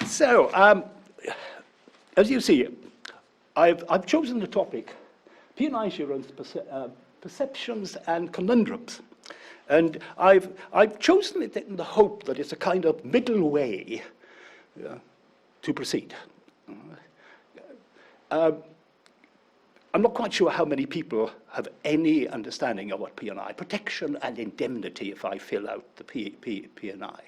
So, as you see, I've chosen the topic, P&I insurance perceptions and conundrums. And I've chosen it in the hope that it's a kind of middle way to proceed. I'm not quite sure how many people have any understanding of what P&I, protection and indemnity, if I fill out the P&I.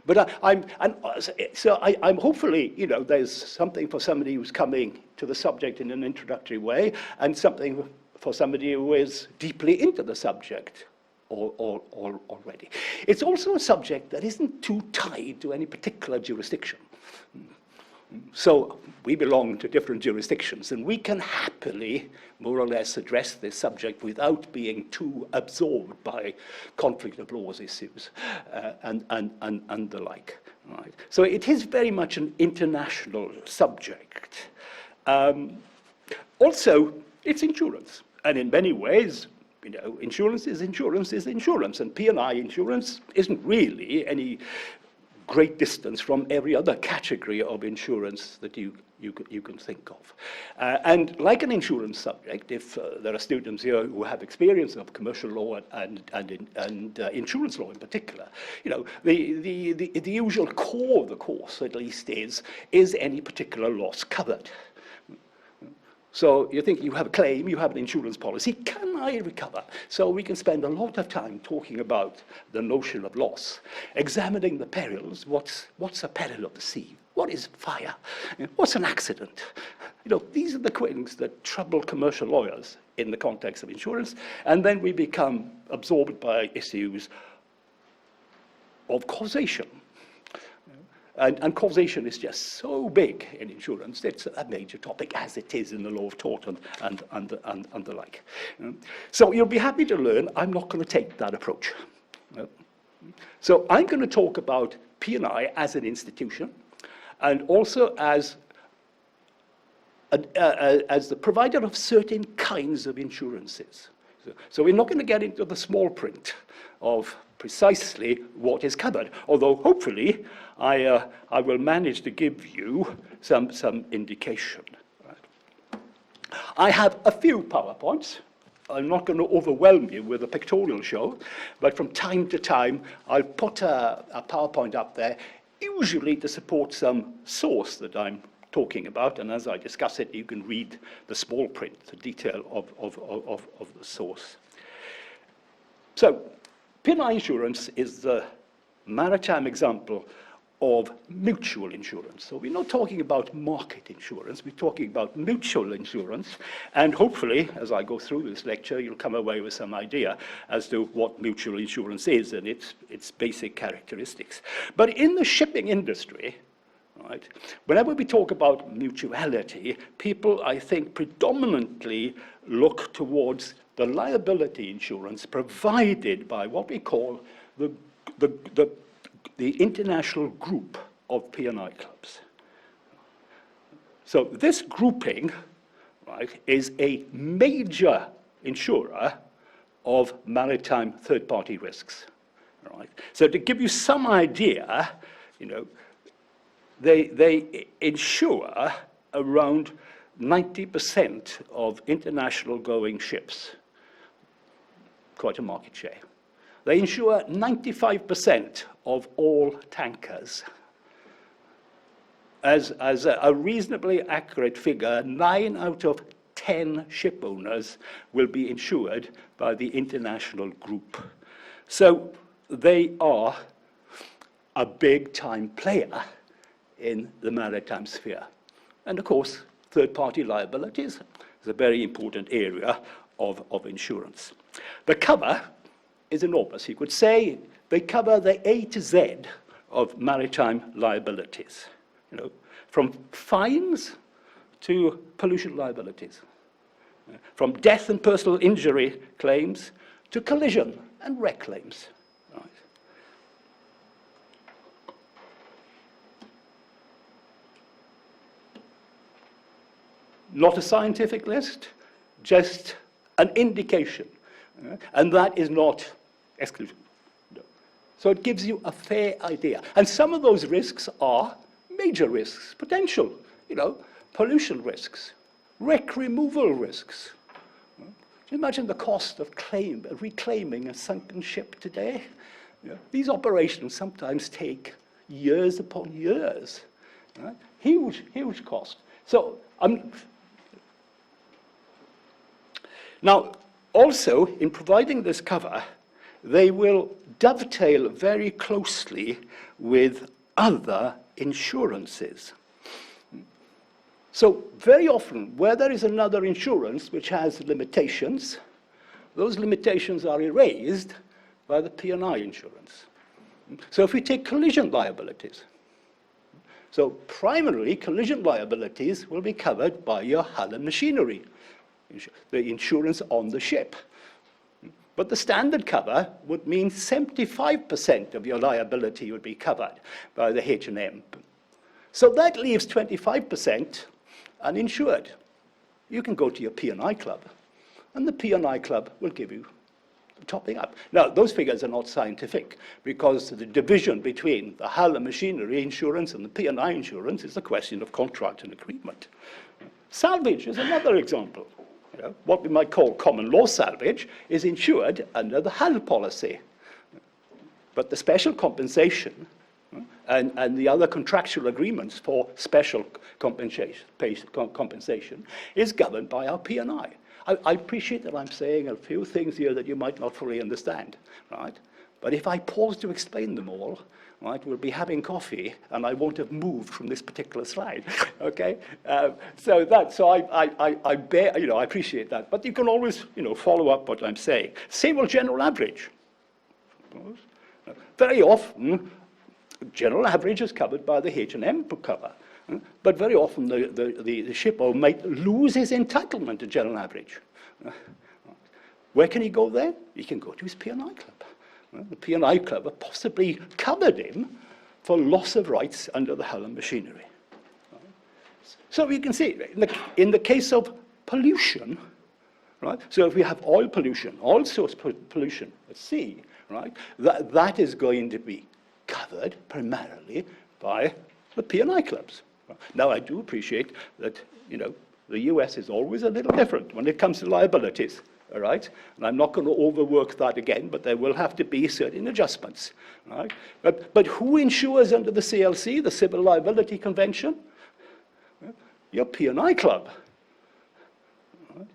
But I'm hopefully, you know, there's something for somebody who's coming to the subject in an introductory way, and something for somebody who is deeply into the subject already. It's also a subject that isn't too tied to any particular jurisdiction. So we belong to different jurisdictions, and we can happily, more or less, address this subject without being too absorbed by conflict of laws issues and the like. Right? So it is very much an international subject. Also, it's insurance, and in many ways, you know, insurance is insurance is insurance, and P&I insurance isn't really any great distance from every other category of insurance that you can think of. And like an insurance subject, if there are students here who have experience of commercial law and insurance law in particular, you know, the usual core of the course, at least, is any particular loss covered? So you think you have a claim, you have an insurance policy, can I recover? So we can spend a lot of time talking about the notion of loss, examining the perils. What's a peril of the sea? What is fire? What's an accident? You know, these are the things that trouble commercial lawyers in the context of insurance, and then we become absorbed by issues of causation. And causation is just so big in insurance. It's a major topic, as it is in the law of tort and the like. So you'll be happy to learn I'm not going to take that approach. So I'm going to talk about P&I as an institution, and also as the provider of certain kinds of insurances. So we're not going to get into the small print of precisely what is covered, although hopefully I will manage to give you some indication. Right? I have a few PowerPoints. I'm not going to overwhelm you with a pictorial show, but from time to time I'll put a PowerPoint up there, usually to support some source that I'm talking about, and as I discuss it, you can read the small print, the detail of the source. So, P&I insurance is the maritime example of mutual insurance. So we're not talking about market insurance, we're talking about mutual insurance, and hopefully, as I go through this lecture, you'll come away with some idea as to what mutual insurance is and its basic characteristics. But in the shipping industry, right, whenever we talk about mutuality, people, I think, predominantly look towards the liability insurance provided by what we call the international group of P&I clubs. So this grouping, right, is a major insurer of maritime third-party risks. Right? So to give you some idea, you know, they insure around 90% of international going ships. Quite a market share. They insure 95% of all tankers. As a reasonably accurate figure, 9 out of 10 ship owners will be insured by the international group. So they are a big-time player in the maritime sphere. And of course, third-party liabilities is a very important area of insurance. The cover is enormous. You could say they cover the A to Z of maritime liabilities, you know, from fines to pollution liabilities, from death and personal injury claims to collision and wreck claims. Right. Not a scientific list, just an indication, and that is not exclusive. No. So it gives you a fair idea. And some of those risks are major risks, potential, pollution risks, wreck removal risks. Can you imagine the cost of reclaiming a sunken ship today? These operations sometimes take years upon years. Right? Huge, huge cost. So now, also, in providing this cover, they will dovetail very closely with other insurances. So very often, where there is another insurance which has limitations, those limitations are erased by the P&I insurance. So if we take collision liabilities, so primarily collision liabilities will be covered by your hull and machinery, the insurance on the ship. But the standard cover would mean 75% of your liability would be covered by the H&M. So that leaves 25% uninsured. You can go to your P&I club, and the P&I club will give you topping up. Now, those figures are not scientific, because the division between the hull and machinery insurance and the P&I insurance is a question of contract and agreement. Salvage is another example. What we might call common law salvage is insured under the hull policy. But the special compensation and the other contractual agreements for special compensation is governed by our P&I. I appreciate that I'm saying a few things here that you might not fully understand, right? But if I pause to explain them all, right, we'll be having coffee, and I won't have moved from this particular slide. Okay, so I appreciate that. But you can always, follow up what I'm saying. Same with general average. Very often, general average is covered by the H&M cover. But very often the shipper might lose his entitlement to general average. Where can he go there? He can go to his P&I club. The P&I club possibly covered him for loss of rights under the hull and machinery. So you can see, in the case of pollution, right? So if we have oil pollution, oil source pollution at sea, right? That is going to be covered primarily by the P&I clubs. Now, I do appreciate that, the US is always a little different when it comes to liabilities, all right? And I'm not going to overwork that again, but there will have to be certain adjustments, right? But who insures under the CLC, the Civil Liability Convention? Your P&I club. Right?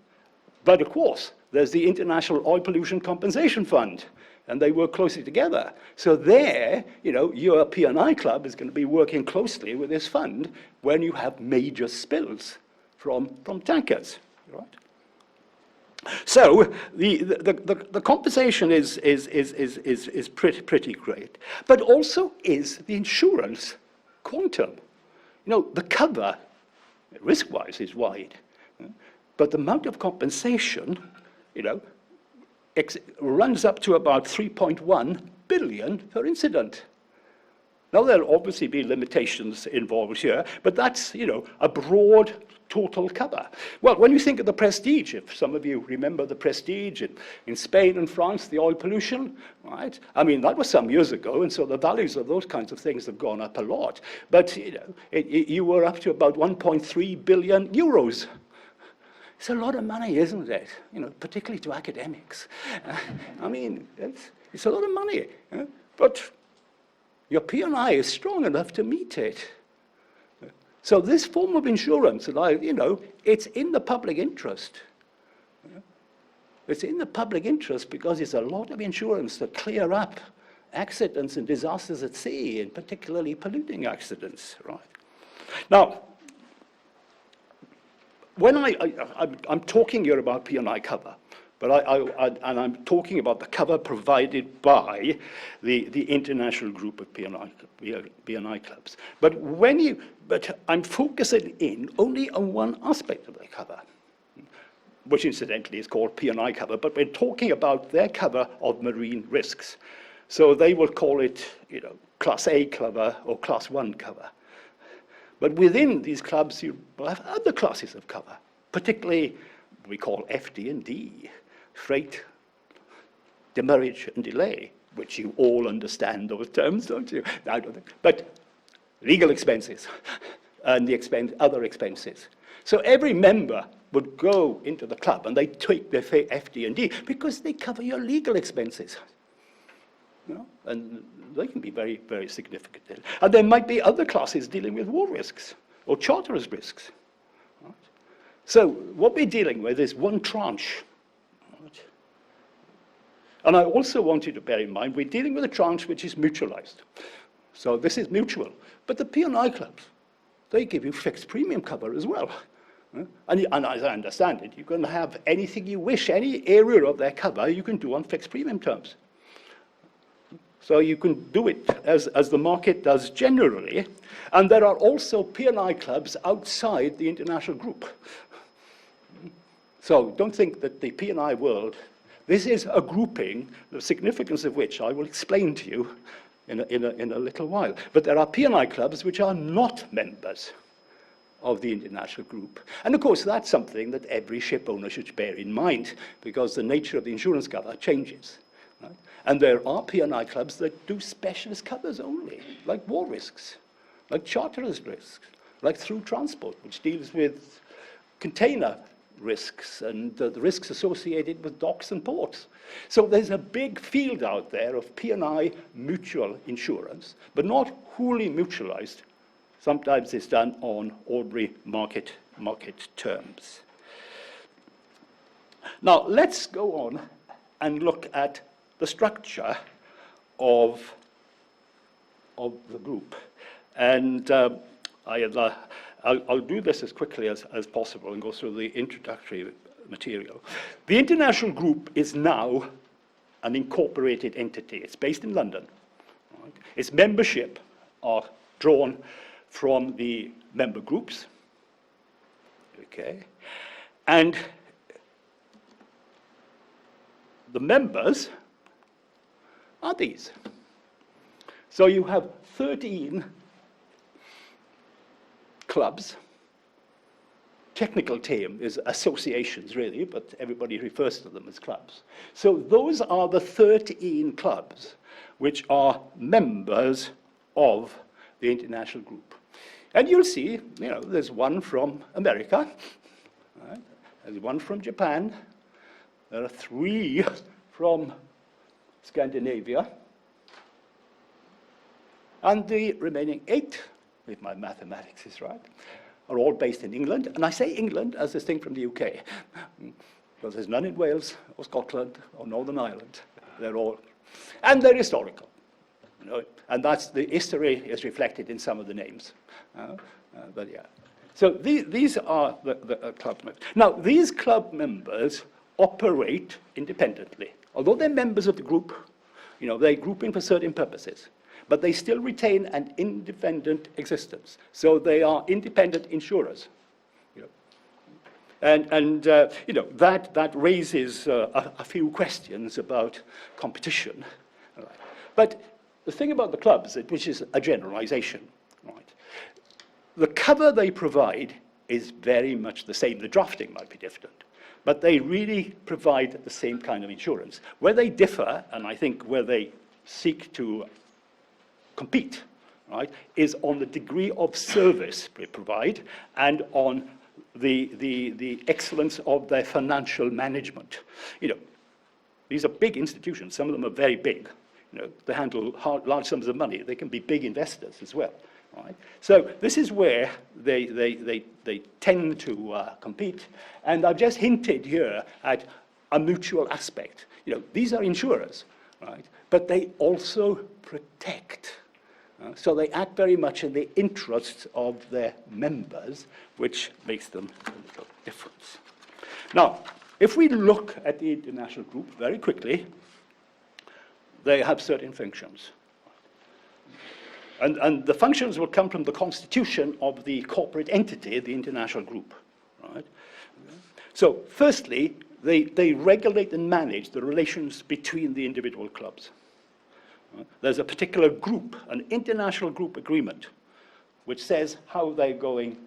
But of course, there's the International Oil Pollution Compensation Fund, and they work closely together. So there, your P&I club is going to be working closely with this fund when you have major spills from tankers, right? So the compensation is pretty great, but also is the insurance quantum. The cover, risk-wise, is wide, but the amount of compensation, runs up to about 3.1 billion per incident. Now, there'll obviously be limitations involved here, but that's, a broad total cover. Well, when you think of the Prestige, if some of you remember the Prestige in Spain and France, the oil pollution, right? I mean, that was some years ago, and so the values of those kinds of things have gone up a lot. But, you were up to about 1.3 billion euros. It's a lot of money, isn't it? Particularly to academics. I mean, it's a lot of money. But your P&I is strong enough to meet it. So this form of insurance, it's in the public interest. It's in the public interest because it's a lot of insurance to clear up accidents and disasters at sea, and particularly polluting accidents, right? Now, when I'm talking here about P&I cover, but I'm talking about the cover provided by the international group of P&I clubs. But I'm focusing in only on one aspect of the cover, which incidentally is called P&I cover, but we're talking about their cover of marine risks. So they will call it, Class A cover or Class 1 cover. But within these clubs, you will have other classes of cover, particularly we call FD and D, freight, demurrage and delay, which you all understand those terms, don't you? But legal expenses, and the other expenses. So every member would go into the club and they take their FD&D because they cover your legal expenses. You know? And they can be very, very significant. And there might be other classes dealing with war risks or charterers risks. Right? So what we're dealing with is one tranche. Right? And I also want you to bear in mind, we're dealing with a tranche which is mutualized. So this is mutual. But the P&I clubs, they give you fixed premium cover as well. And as I understand it, you can have anything you wish, any area of their cover you can do on fixed premium terms. So you can do it as the market does generally. And there are also P&I clubs outside the international group. So don't think that the P&I world, this is a grouping, the significance of which I will explain to you in a little while. But there are P&I clubs which are not members of the international group. And of course, that's something that every ship owner should bear in mind, because the nature of the insurance cover changes. Right? And there are P&I clubs that do specialist covers only, like war risks, like charterers risks, like through transport, which deals with container risks and the risks associated with docks and ports. So there's a big field out there of P&I mutual insurance, but not wholly mutualized. Sometimes it's done on ordinary market terms. Now, let's go on and look at the structure of the group. And I'll do this as quickly as possible and go through the introductory material. The international group is now an incorporated entity. It's based in London. Right? Its membership are drawn from the member groups. Okay. And the members are these. So you have 13 clubs. Technical term is associations, really, but everybody refers to them as clubs. So those are the 13 clubs which are members of the international group. And you'll see, there's one from America, right? There's one from Japan, there are 3 from Scandinavia, and the remaining 8, if my mathematics is right, are all based in England. And I say England as distinct from the UK, because there's none in Wales or Scotland or Northern Ireland. They're all, and they're historical. And that's the history is reflected in some of the names. But yeah. So these are the club members. Now, these club members operate independently. Although they're members of the group, they group in for certain purposes, but they still retain an independent existence. So they are independent insurers. And that raises a few questions about competition. But the thing about the clubs, which is a generalization, right? The cover they provide is very much the same. The drafting might be different, but they really provide the same kind of insurance. Where they differ, and I think where they seek to compete, right, is on the degree of service they provide and on the excellence of their financial management. These are big institutions. Some of them are very big. They handle large sums of money. They can be big investors as well. Right? So this is where they tend to compete. And I've just hinted here at a mutual aspect. These are insurers, right? But they also protect. So they act very much in the interests of their members, which makes them a little different. Now, if we look at the international group very quickly, they have certain functions. And the functions will come from the constitution of the corporate entity, the international group. Right? So firstly, they regulate and manage the relations between the individual clubs. There's a particular group, an international group agreement, which says how they're going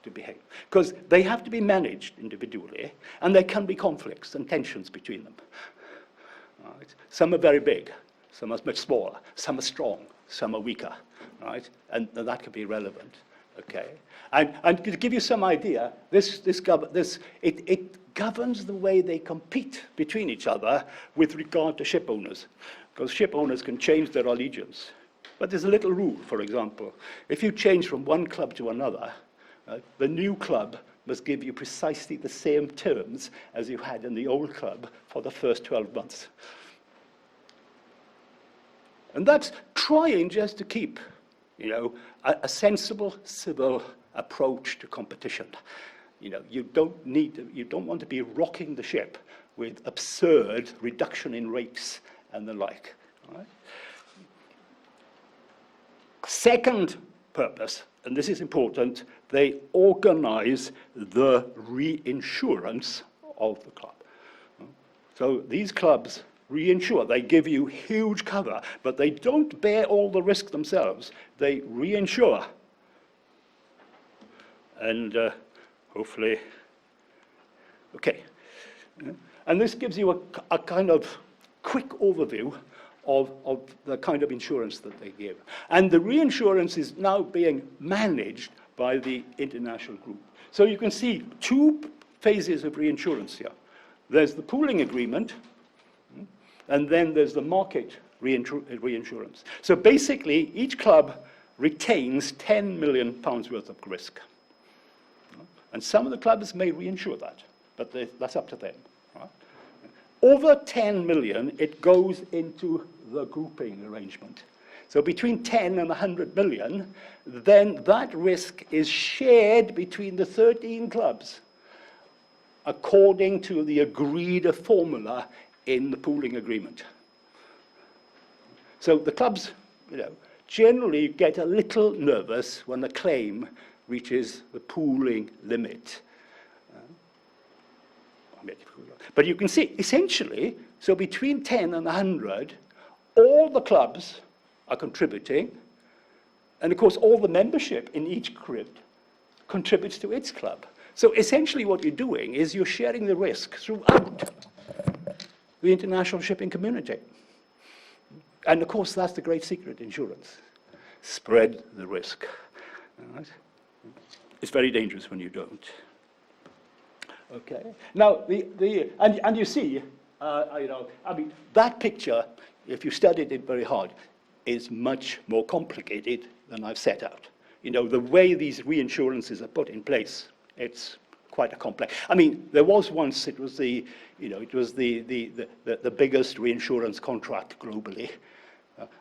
to behave. Because they have to be managed individually, and there can be conflicts and tensions between them. Right? Some are very big. Some are much smaller, some are strong, some are weaker. right? And that could be relevant, okay? And to give you some idea, it governs the way they compete between each other with regard to ship owners, because ship owners can change their allegiance. But there's a little rule, for example. If you change from one club to another, the new club must give you precisely the same terms as you had in the old club for the first 12 months. And that's trying just to keep, a sensible, civil approach to competition. You don't want to be rocking the ship with absurd reduction in rates and the like. Right? Second purpose, and this is important, they organize the reinsurance of the club. So these clubs reinsure. They give you huge cover, but they don't bear all the risk themselves. They reinsure. And hopefully, okay. And this gives you a kind of quick overview of the kind of insurance that they give. And the reinsurance is now being managed by the international group. So you can see two phases of reinsurance here. There's the pooling agreement, and then there's the market reinsurance. So basically, each club retains £10 million worth of risk. And some of the clubs may reinsure that, but that's up to them. Right? Over 10 million, it goes into the grouping arrangement. So between 10 and 100 million, then that risk is shared between the 13 clubs according to the agreed formula in the pooling agreement. So the clubs, generally get a little nervous when a claim reaches the pooling limit. But you can see, essentially, so between 10 and 100, all the clubs are contributing, and of course all the membership in each crib contributes to its club. So essentially what you're doing is you're sharing the risk throughout the international shipping community. And of course that's the great secret insurance. Spread the risk. Right? It's very dangerous when you don't. Okay. Now, and you see, that picture, if you studied it very hard, is much more complicated than I've set out. The way these reinsurances are put in place, it's quite a complex. There was once, it was the biggest reinsurance contract globally.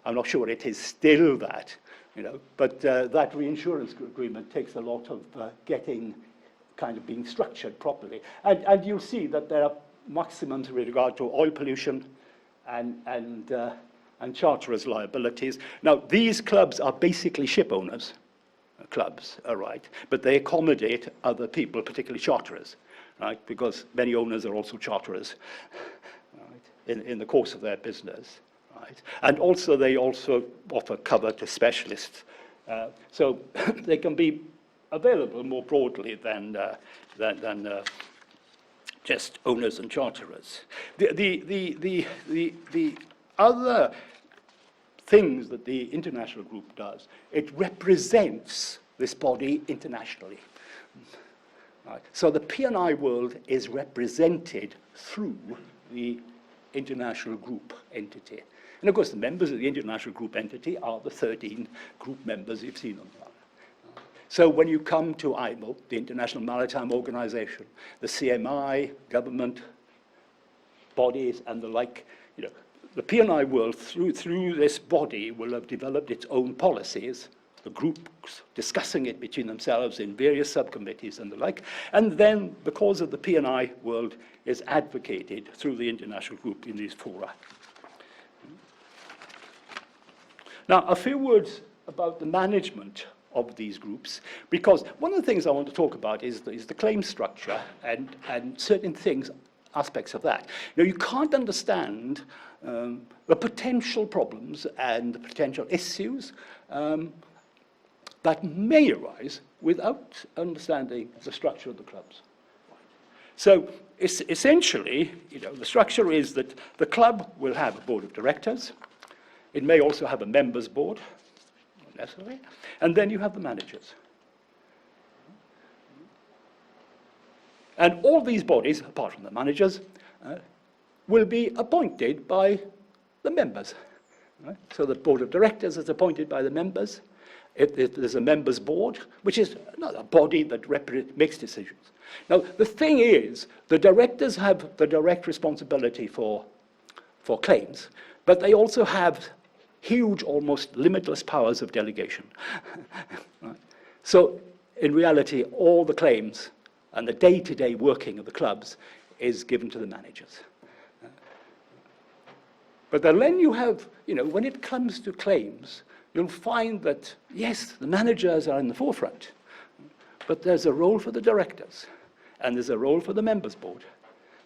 I'm not sure it is still that, but that reinsurance agreement takes a lot of being structured properly. And you'll see that there are maximums with regard to oil pollution and charterers' liabilities. Now, these clubs are basically ship owners clubs, all right, but they accommodate other people, particularly charterers, right, because many owners are also charterers, right, in the course of their business, right, and also they also offer cover to specialists, so they can be available more broadly than just owners and charterers. The other things that the international group does, it represents this body internationally. Right. So the P&I world is represented through the international group entity. And of course, the members of the international group entity are the 13 group members you've seen on that. So when you come to IMO, the International Maritime Organization, the CMI, government bodies and the like, the P&I world, through this body, will have developed its own policies, the groups discussing it between themselves in various subcommittees and the like, and then the cause of the P&I world is advocated through the international group in these fora. Now, a few words about the management of these groups, because one of the things I want to talk about is the claim structure and certain things, aspects of that. You can't understand the potential problems and the potential issues that may arise without understanding the structure of the clubs. So essentially, the structure is that the club will have a board of directors. It may also have a members board. necessarily. And then you have the managers. And all these bodies, apart from the managers, will be appointed by the members. Right? So the board of directors is appointed by the members. If there's a members' board, which is another body that makes decisions. Now, the thing is, the directors have the direct responsibility for claims, but they also have huge, almost limitless powers of delegation. Right? So, in reality, all the claims and the day-to-day working of the clubs is given to the managers. But then you have, when it comes to claims, you'll find that, yes, the managers are in the forefront, but there's a role for the directors, and there's a role for the members' board.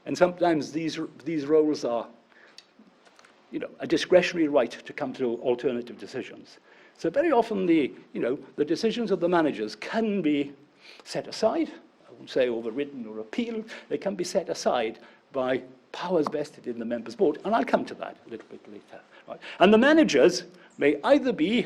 And sometimes these roles are, a discretionary right to come to alternative decisions. So very often the decisions of the managers can be set aside, I won't say overridden or appealed, they can be set aside by powers vested in the members' board, and I'll come to that a little bit later. Right? And the managers may either be,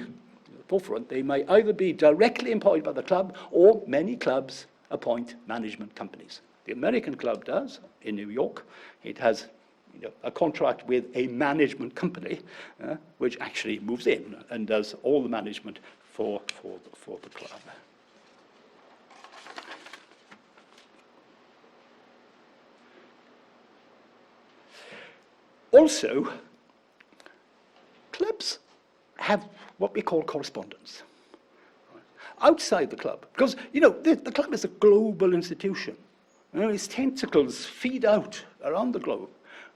forefront, they may either be directly employed by the club, or many clubs appoint management companies. The American club does, in New York. It has a contract with a management company, which actually moves in and does all the management for the club. Also, clubs have what we call correspondence outside the club, because the club is a global institution. Its tentacles feed out around the globe.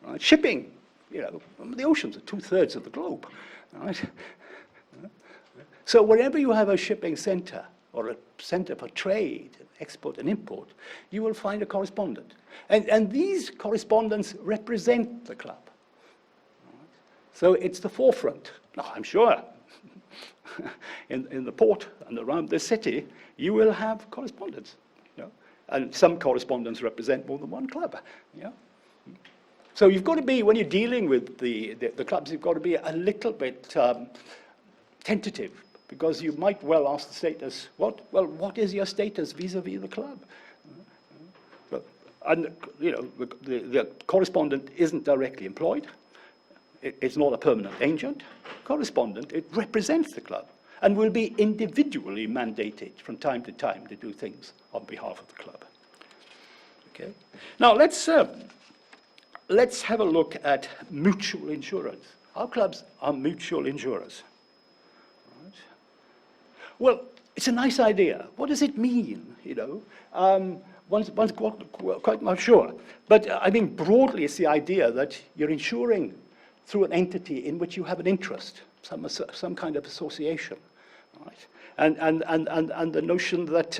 Right? Shipping, the oceans are 2/3 of the globe. Right? So wherever you have a shipping center or a center for trade, export and import, you will find a correspondent, and these correspondents represent the club. So it's the forefront. Now, I'm sure in the port and around the city, you will have correspondents. And some correspondents represent more than one club. So you've got to be, when you're dealing with the clubs, you've got to be a little bit tentative, because you might well ask the status, what is your status vis-a-vis the club? And the correspondent isn't directly employed. It's not a permanent agent. Correspondent, it represents the club and will be individually mandated from time to time to do things on behalf of the club. Okay. Now let's have a look at mutual insurance. Our clubs are mutual insurers. Right. Well, it's a nice idea. What does it mean? One's quite not sure. But I think broadly it's the idea that you're insuring through an entity in which you have an interest, some kind of association, right? And the notion that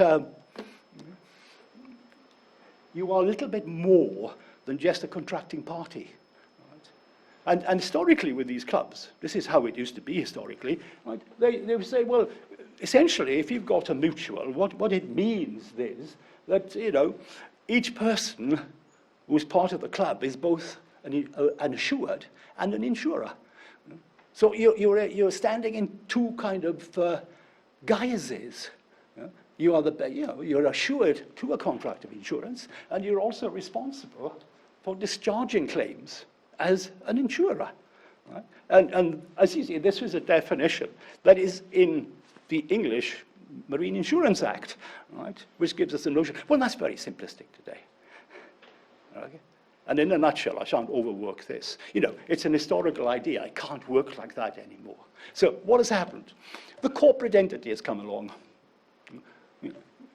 you are a little bit more than just a contracting party, right? And historically with these clubs, this is how it used to be historically, right? They would say, well, essentially, if you've got a mutual, what it means is that each person who's part of the club is both an assured and an insurer. So you're standing in two kind of guises. You're assured to a contract of insurance, and you're also responsible for discharging claims as an insurer. Right? And as you see, this is a definition that is in the English Marine Insurance Act, right, which gives us a notion. Well, that's very simplistic today. Okay? And in a nutshell, I shan't overwork this. It's an historical idea. I can't work like that anymore. So what has happened? The corporate entity has come along.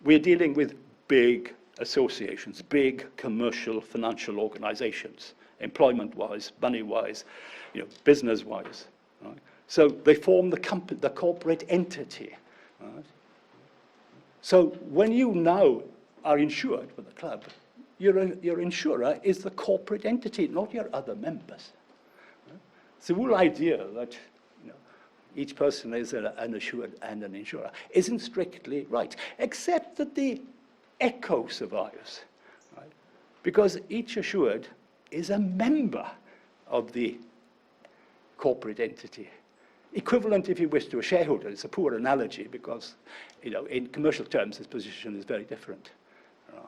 We're dealing with big associations, big commercial financial organizations, employment-wise, money-wise, business-wise. Right? So they form the corporate entity. Right? So when you now are insured with the club, your insurer is the corporate entity, not your other members. It's the whole idea that each person is an assured and an insurer isn't strictly right, except that the echo survives, right? Because each assured is a member of the corporate entity. equivalent, if you wish, to a shareholder. It's a poor analogy because, in commercial terms, his position is very different. Right.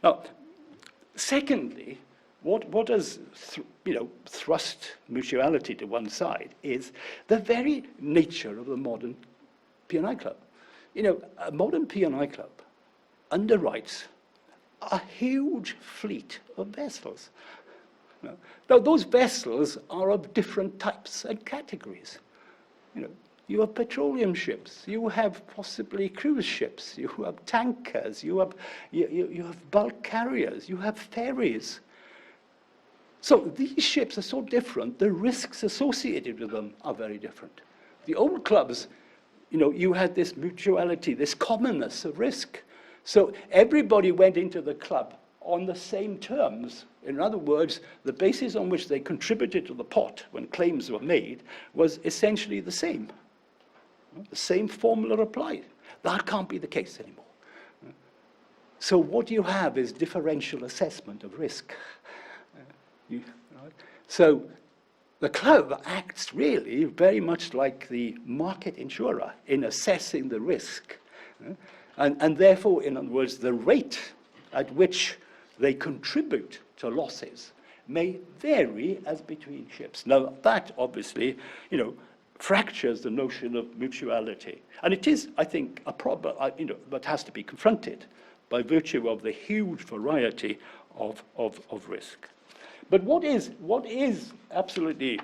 Now, secondly, what has thrust mutuality to one side is the very nature of the modern P&I club. A modern P&I club underwrites a huge fleet of vessels. Now, those vessels are of different types and categories. You have petroleum ships, you have possibly cruise ships, you have tankers, you have bulk carriers, you have ferries. So these ships are so different, the risks associated with them are very different. The old clubs, you had this mutuality, this commonness of risk. So everybody went into the club on the same terms. In other words, the basis on which they contributed to the pot when claims were made was essentially the same. The same formula applied. That can't be the case anymore. So what you have is differential assessment of risk. So the club acts really very much like the market insurer in assessing the risk. And therefore, in other words, the rate at which they contribute to losses may vary as between ships. Now, that obviously, fractures the notion of mutuality. And it is, I think, a problem, that has to be confronted by virtue of the huge variety of risk. But what is absolutely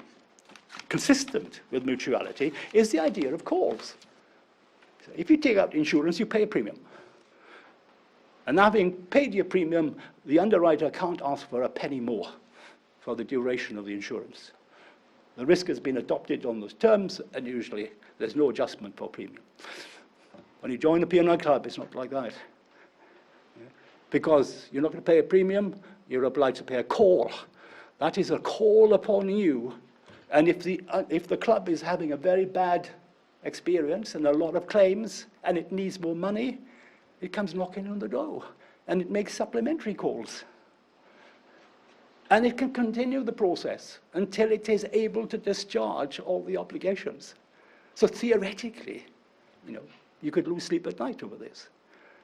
consistent with mutuality is the idea of calls. So if you take out insurance, you pay a premium. And having paid your premium, the underwriter can't ask for a penny more for the duration of the insurance. The risk has been adopted on those terms, and usually there's no adjustment for premium. When you join the P&I club, it's not like that. Because you're not going to pay a premium, you're obliged to pay a call. That is a call upon you. And if the club is having a very bad experience and a lot of claims, and it needs more money, it comes knocking on the door, and it makes supplementary calls. And it can continue the process until it is able to discharge all the obligations. So theoretically, you could lose sleep at night over this.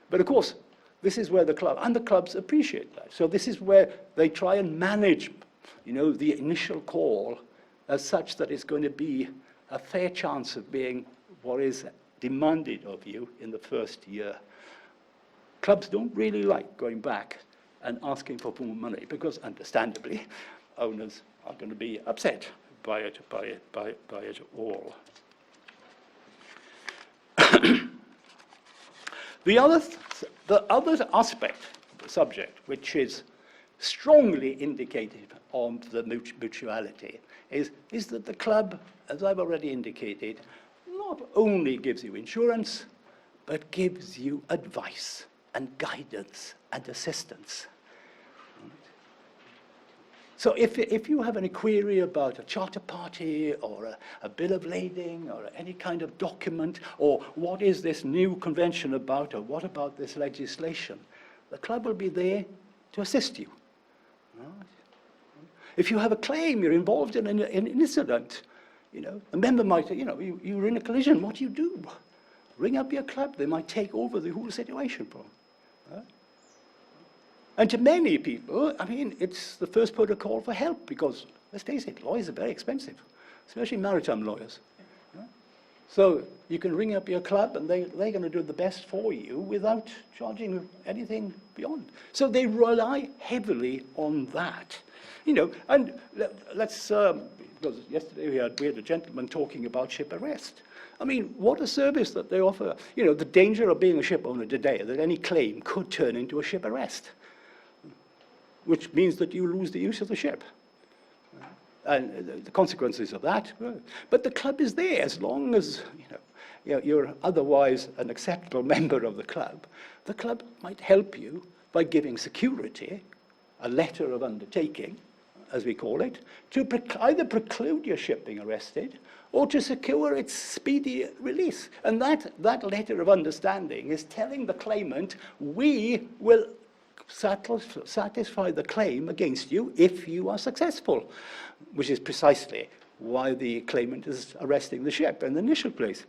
But of course, this is where the clubs appreciate that. So this is where they try and manage, the initial call as such that it's going to be a fair chance of being what is demanded of you in the first year. Clubs don't really like going back and asking for more money because, understandably, owners are going to be upset by it all. The other aspect of the subject, which is strongly indicated on the mutuality, is that the club, as I've already indicated, not only gives you insurance, but gives you advice and guidance and assistance. So if you have any query about a charter party or a bill of lading or any kind of document, or what is this new convention about, or what about this legislation, the club will be there to assist you. If you have a claim, you're involved in an incident, a member might, you're in a collision, what do you do? Ring up your club, they might take over the whole situation for you. And to many people, it's the first protocol for help because, let's face it, lawyers are very expensive, especially maritime lawyers. So you can ring up your club and they're going to do the best for you without charging anything beyond. So they rely heavily on that. And let's, because yesterday we had a gentleman talking about ship arrest. What a service that they offer. The danger of being a ship owner today, that any claim could turn into a ship arrest, which means that you lose the use of the ship. And the consequences of that. But the club is there as long as you're otherwise an acceptable member of the club. The club might help you by giving security, a letter of undertaking, as we call it, to either preclude your ship being arrested or to secure its speedy release. And that letter of understanding is telling the claimant, we will satisfy the claim against you if you are successful, which is precisely why the claimant is arresting the ship in the initial place.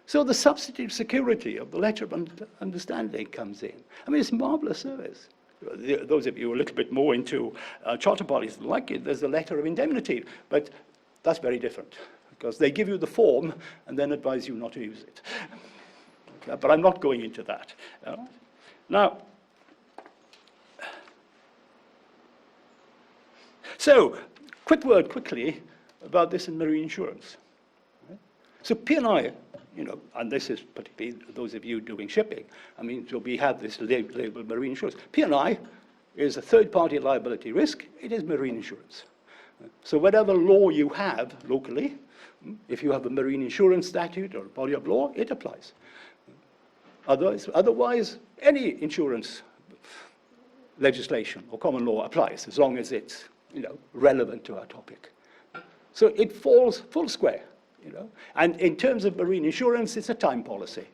So the substantive security of the letter of understanding comes in. I mean, it's a marvelous service. Those of you who are a little bit more into charter parties than like it, there's the letter of indemnity, but that's very different, because they give you the form and then advise you not to use it. Okay, but I'm not going into that. Now, so, quick word quickly about this in marine insurance. So P&I, and this is particularly those of you doing shipping, I mean, so we have this label marine insurance. P&I is a third-party liability risk. It is marine insurance. So whatever law you have locally, if you have a marine insurance statute or a body of law, it applies. Otherwise, any insurance legislation or common law applies, as long as it's relevant to our topic. So it falls full square. And in terms of marine insurance, it's a time policy,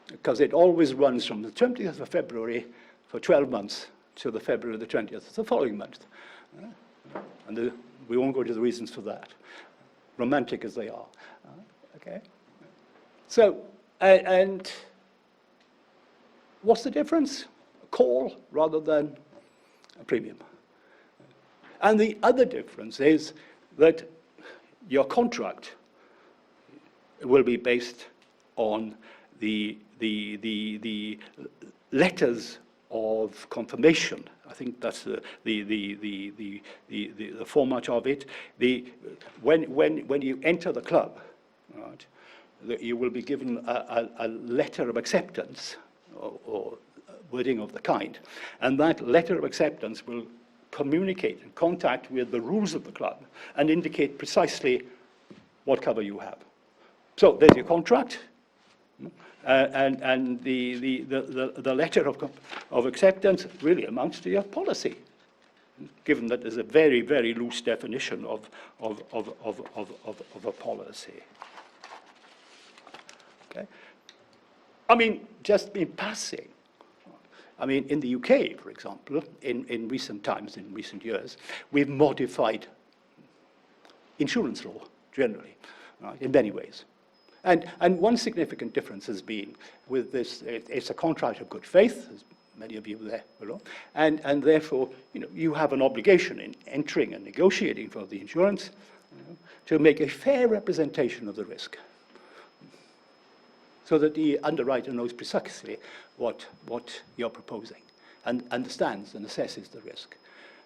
because it always runs from the 20th of February for 12 months to the February the 20th, the following month. And we won't go into the reasons for that, romantic as they are. Okay. So, and what's the difference? A call rather than a premium. And the other difference is that your contract will be based on the letters of confirmation. I think that's the format of it. When you enter the club, right, you will be given a letter of acceptance or wording of the kind, and that letter of acceptance will communicate and contact with the rules of the club and indicate precisely what cover you have. So there's your contract, and the letter of acceptance really amounts to your policy, given that there's a very, very loose definition of a policy. Okay? I mean, just in passing, I mean, in the UK, for example, in recent times, in recent years, we've modified insurance law generally, right, in many ways. And one significant difference has been with this, it's a contract of good faith, as many of you there will know, and therefore, you have an obligation in entering and negotiating for the insurance to make a fair representation of the risk, so that the underwriter knows precisely what you're proposing and understands and assesses the risk.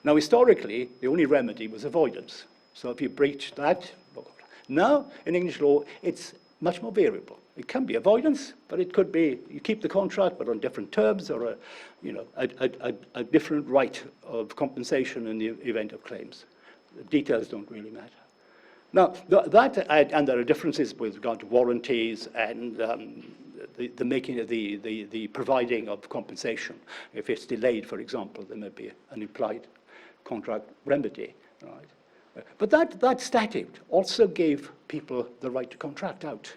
Now, historically, the only remedy was avoidance. So if you breach that, now, in English law, it's much more variable. It can be avoidance, but it could be you keep the contract, but on different terms, or a different right of compensation in the event of claims. The details don't really matter. Now, and there are differences with regard to warranties and the making of the providing of compensation. If it's delayed, for example, there may be an implied contract remedy, right? But that statute also gave people the right to contract out.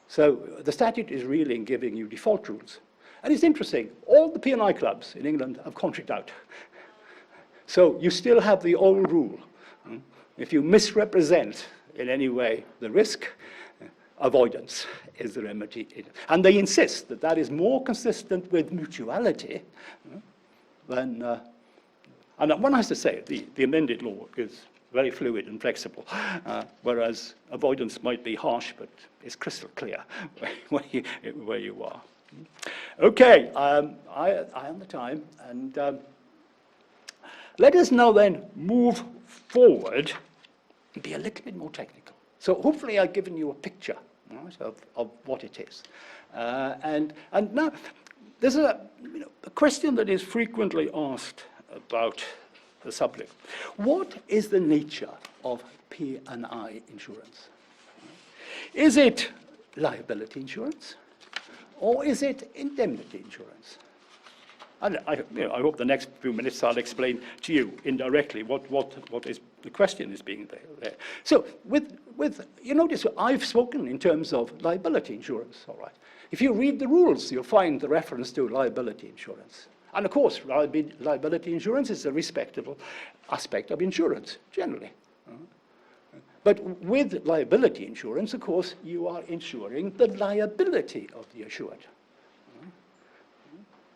So the statute is really giving you default rules. And it's interesting, all the P&I clubs in England have contract out. So you still have the old rule. If you misrepresent in any way the risk, avoidance is the remedy. And they insist that that is more consistent with mutuality than... and one has to say, the amended law is very fluid and flexible, whereas avoidance might be harsh, but it's crystal clear where you are. Okay, I am the time, and let us now then move forward and be a little bit more technical. So hopefully I've given you a picture, right, of what it is. And now, there's a question that is frequently asked about the subject. What is the nature of P&I insurance? Is it liability insurance, or is it indemnity insurance? And I hope the next few minutes I'll explain to you indirectly what is the question is being there. So with you notice I've spoken in terms of liability insurance, all right. If you read the rules, you'll find the reference to liability insurance. And of course, liability insurance is a respectable aspect of insurance, generally. But with liability insurance, of course, you are insuring the liability of the assured.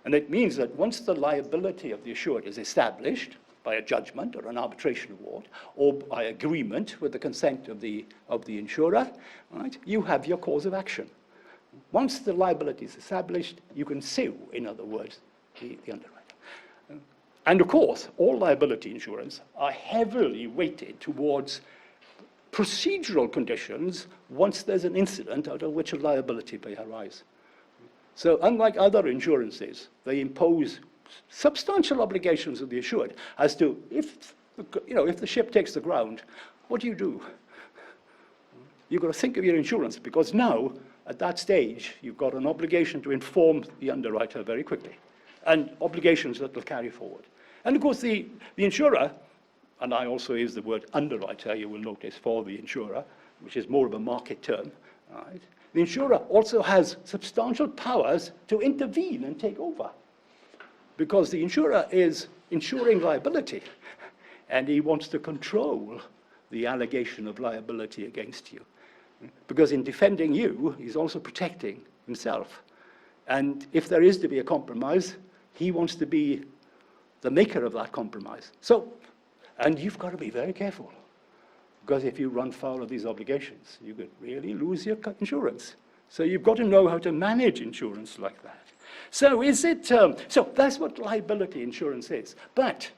And it means that once the liability of the assured is established by a judgment or an arbitration award, or by agreement with the consent of the insurer, right, you have your cause of action. Once the liability is established, you can sue, in other words, the underwriter. And of course, all liability insurance are heavily weighted towards procedural conditions once there's an incident out of which a liability may arise. So unlike other insurances, they impose substantial obligations of the assured as to if the ship takes the ground, what do? You've got to think of your insurance, because now, at that stage, you've got an obligation to inform the underwriter very quickly, and obligations that will carry forward. And of course, the insurer, and I also use the word underwriter, you will notice, for the insurer, which is more of a market term, right? The insurer also has substantial powers to intervene and take over, because the insurer is insuring liability, and he wants to control the allegation of liability against you. Because in defending you, he's also protecting himself. And if there is to be a compromise, he wants to be the maker of that compromise. So, and you've got to be very careful, because if you run foul of these obligations, you could really lose your insurance. So you've got to know how to manage insurance like that. So so that's what liability insurance is. But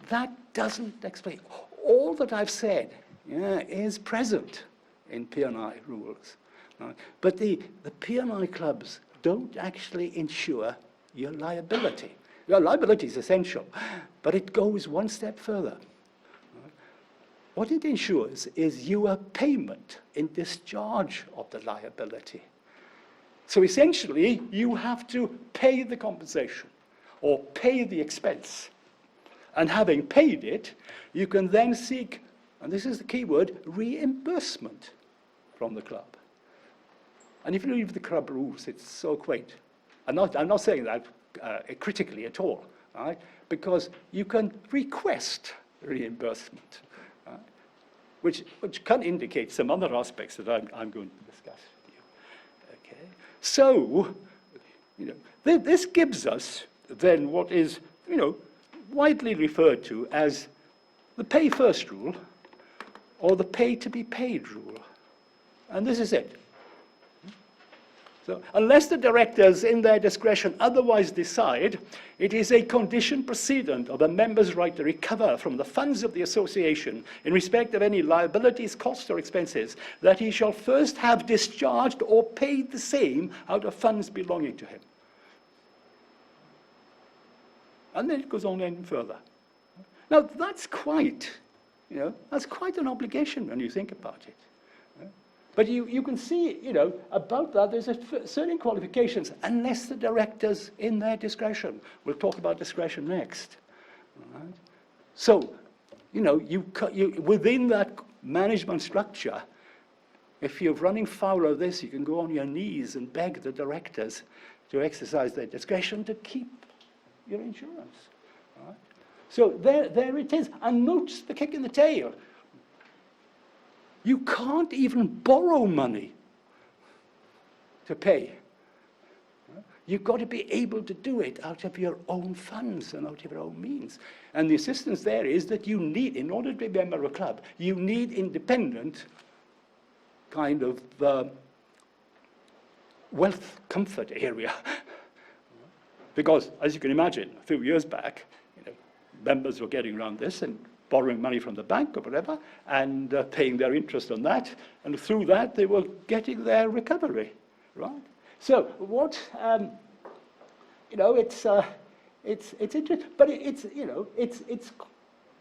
that doesn't explain. All that I've said is present in P&I rules. Right? But the P&I clubs don't actually insure your liability. Your liability is essential, but it goes one step further. What it ensures is your payment in discharge of the liability. So essentially, you have to pay the compensation or pay the expense. And having paid it, you can then seek, and this is the key word, reimbursement from the club. And if you read the club rules, it's so quaint. I'm not saying that critically at all, right? Because you can request reimbursement, right? which can indicate some other aspects that I'm going to discuss with you. Okay, so this gives us then what is widely referred to as the pay first rule, or the pay to be paid rule, and this is it. So, unless the directors, in their discretion, otherwise decide, it is a condition precedent of a member's right to recover from the funds of the association in respect of any liabilities, costs, or expenses, that he shall first have discharged or paid the same out of funds belonging to him. And then it goes on even further. Now, that's quite an obligation when you think about it. But you can see, about that, there's certain qualifications, unless the directors, in their discretion. We'll talk about discretion next. Right? So, within that management structure, if you're running foul of this, you can go on your knees and beg the directors to exercise their discretion to keep your insurance. Right? So there it is. And note the kick in the tail. You can't even borrow money to pay. You've got to be able to do it out of your own funds and out of your own means. And the assistance there is that you need, in order to be a member of a club, you need independent kind of wealth comfort area. Because, as you can imagine, a few years back, members were getting around this and borrowing money from the bank or whatever, and paying their interest on that, and through that they were getting their recovery, right? So what it's interesting, but it's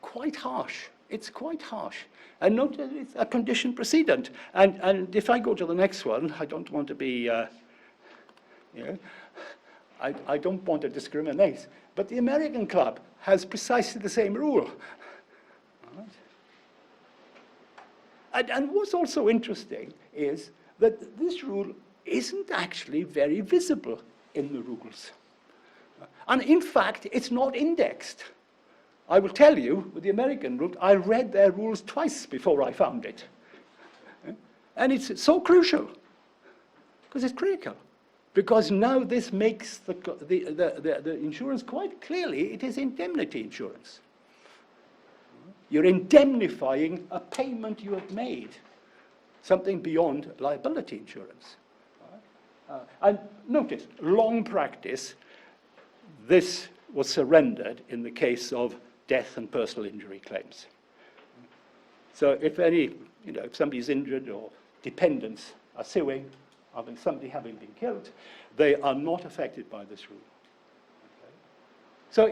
quite harsh. It's quite harsh, and note that it's a condition precedent. And if I go to the next one, I don't want to be, I don't want to discriminate, but the American club has precisely the same rule. And what's also interesting is that this rule isn't actually very visible in the rules. And in fact, it's not indexed. I will tell you, with the American rule, I read their rules twice before I found it. And it's so crucial, because it's critical. Because now this makes the insurance quite clearly, it is indemnity insurance. You're indemnifying a payment you have made, something beyond liability insurance. And notice, long practice, this was surrendered in the case of death and personal injury claims. So if if somebody's injured or dependents are suing, somebody having been killed, they are not affected by this rule. Okay? So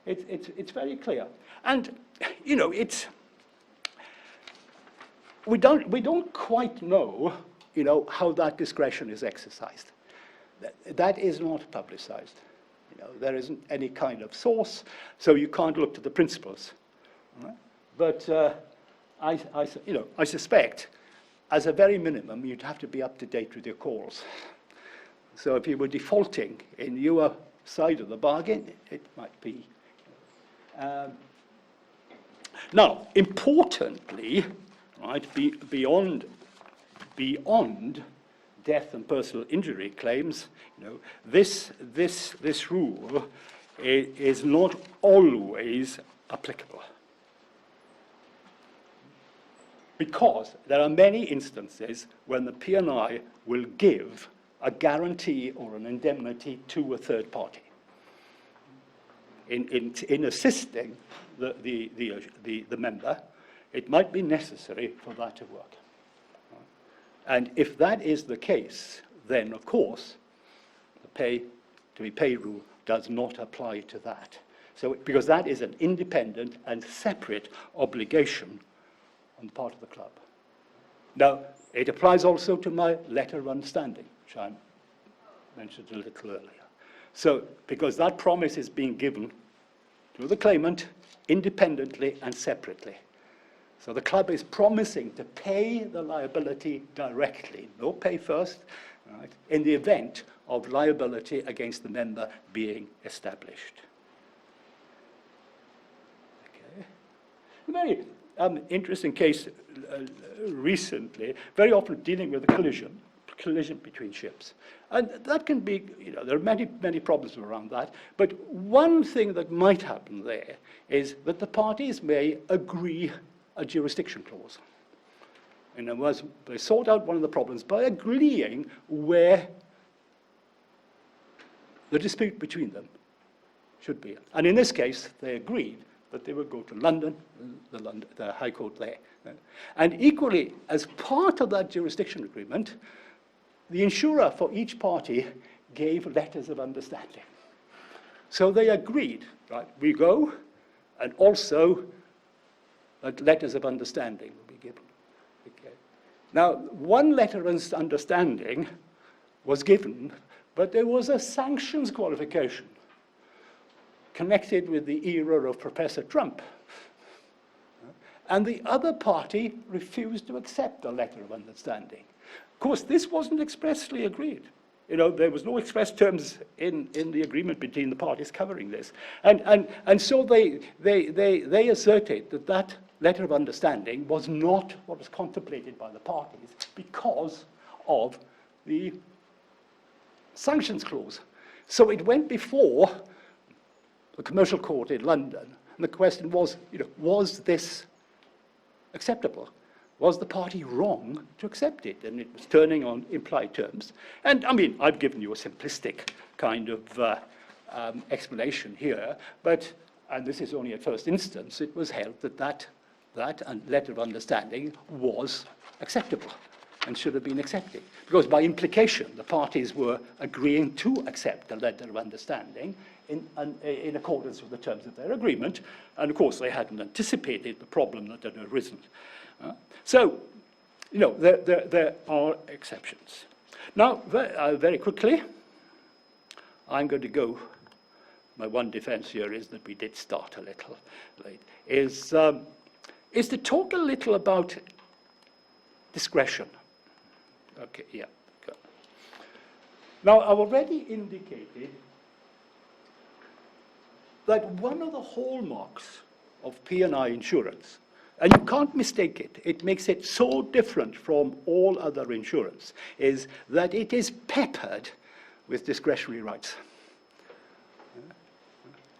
it's very clear, and we don't quite know how that discretion is exercised. That is not publicized. There isn't any kind of source, so you can't look to the principles. Right? But I suspect, as a very minimum, you'd have to be up to date with your calls. So if you were defaulting in your side of the bargain, it might be. Now, importantly, right, beyond death and personal injury claims, this rule is not always applicable. Because there are many instances when the P&I will give a guarantee or an indemnity to a third party in assisting the member. It might be necessary for that to work. And if that is the case, then of course the to be paid rule does not apply to that. So because that is an independent and separate obligation on the part of the club. Now, it applies also to my letter of understanding, which I mentioned a little earlier. So, because that promise is being given to the claimant independently and separately. So the club is promising to pay the liability directly, no pay first, right, in the event of liability against the member being established. Okay. Very interesting case recently, very often dealing with a collision between ships. And that can be, there are many problems around that, but one thing that might happen there is that the parties may agree a jurisdiction clause. In other words, they sort out one of the problems by agreeing where the dispute between them should be. And in this case, they agreed that they would go to London, the High Court there. And equally, as part of that jurisdiction agreement, the insurer for each party gave letters of understanding. So they agreed, right, we go, and also that letters of understanding will be given. Okay. Now, one letter of understanding was given, but there was a sanctions qualification connected with the era of Professor Trump. And the other party refused to accept the letter of understanding. Of course, this wasn't expressly agreed. There was no express terms in the agreement between the parties covering this. And so they asserted that letter of understanding was not what was contemplated by the parties because of the sanctions clause. So it went before the commercial court in London, and the question was, was this acceptable? Was the party wrong to accept it? And it was turning on implied terms. And I mean, I've given you a simplistic kind of explanation here, and this is only at first instance, it was held that letter of understanding was acceptable and should have been accepted. Because by implication, the parties were agreeing to accept the letter of understanding in accordance with the terms of their agreement. And of course, they hadn't anticipated the problem that had arisen. So, there are exceptions. Now, very quickly, I'm going to go. My one defense here is that we did start a little late. Is to talk a little about discretion. Okay, yeah. Good. Now, I've already indicated that one of the hallmarks of P&I insurance, and you can't mistake it, it makes it so different from all other insurance, is that it is peppered with discretionary rights.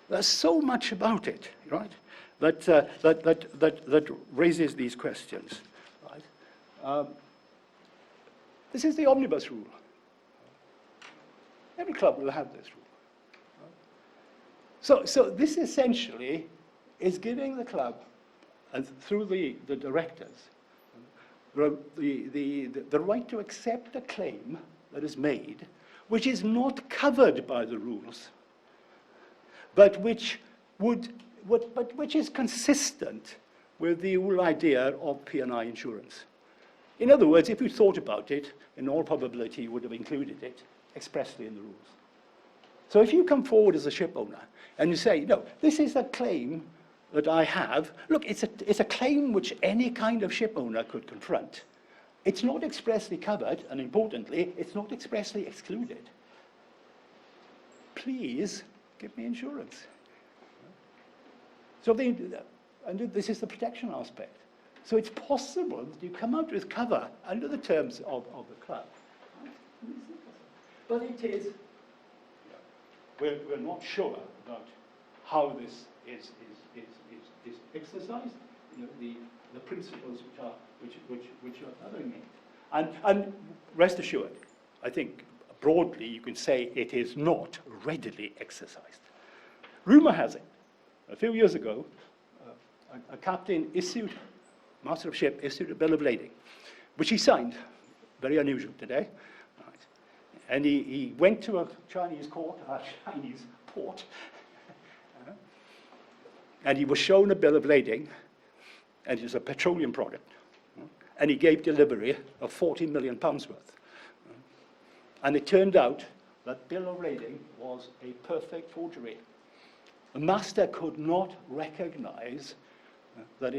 There's so much about it, right, that raises these questions. Right? This is the omnibus rule. Every club will have this rule. So this essentially is giving the club, and through the directors, the right to accept a claim that is made, which is not covered by the rules, but which is consistent with the whole idea of P&I insurance. In other words, if you thought about it, in all probability, you would have included it expressly in the rules. So if you come forward as a ship owner and you say, no, this is a claim that I have, look, it's a claim which any kind of ship owner could confront. It's not expressly covered, and importantly, it's not expressly excluded. Please give me insurance. So and this is the protection aspect. So it's possible that you come out with cover under the terms of the club. But it is, we're not sure about how this is exercised, you know, the principles which are governing it. And rest assured, I think broadly you can say it is not readily exercised. Rumor has it, a few years ago, a captain master of ship issued a bill of lading, which he signed, very unusual today. Right. And he went to a Chinese port, and he was shown a bill of lading, and it was a petroleum product. And he gave delivery of £40 million worth. And it turned out that bill of lading was a perfect forgery. The master could not recognize that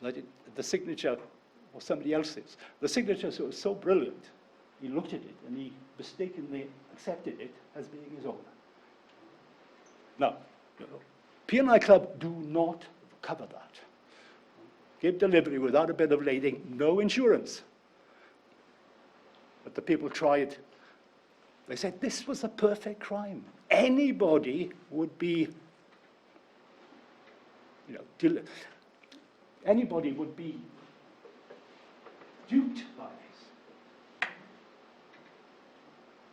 the signature was somebody else's. The signature was so brilliant, he looked at it and he mistakenly accepted it as being his own. Now, P&I Club do not cover that. Give delivery without a bill of lading, no insurance. But the people tried. They said this was a perfect crime. Anybody would be, anybody would be duped by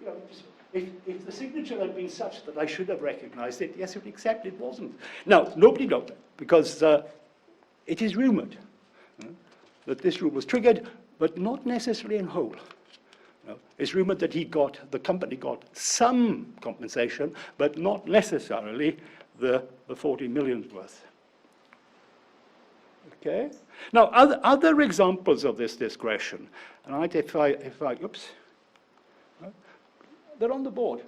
this. If the signature had been such that I should have recognized it, yes, you'd accept it wasn't. Now, nobody knows, because it is rumored that this rule was triggered, but not necessarily in whole. It's rumored that the company got some compensation, but not necessarily the 40 million worth. Okay? Now, other examples of this discretion, and oops, they're on the board.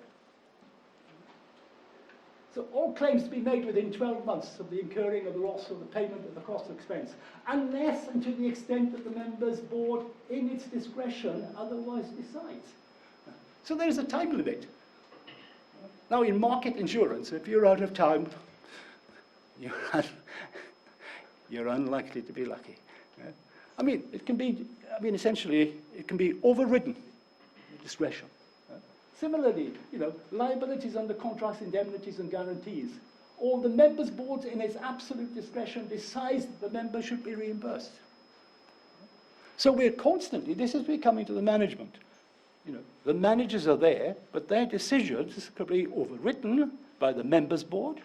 So all claims to be made within 12 months of the incurring of the loss or the payment of the cost or expense, unless and to the extent that the members' board, in its discretion, otherwise decides. So there's a time limit. Now, in market insurance, if you're out of time, you're unlikely to be lucky. I mean, essentially, it can be overridden with discretion. Similarly, liabilities under contracts, indemnities, and guarantees. Or the members' board, in its absolute discretion, decides the member should be reimbursed. So we're constantly, we're coming to the management. The managers are there, but their decisions could be overwritten by the members' board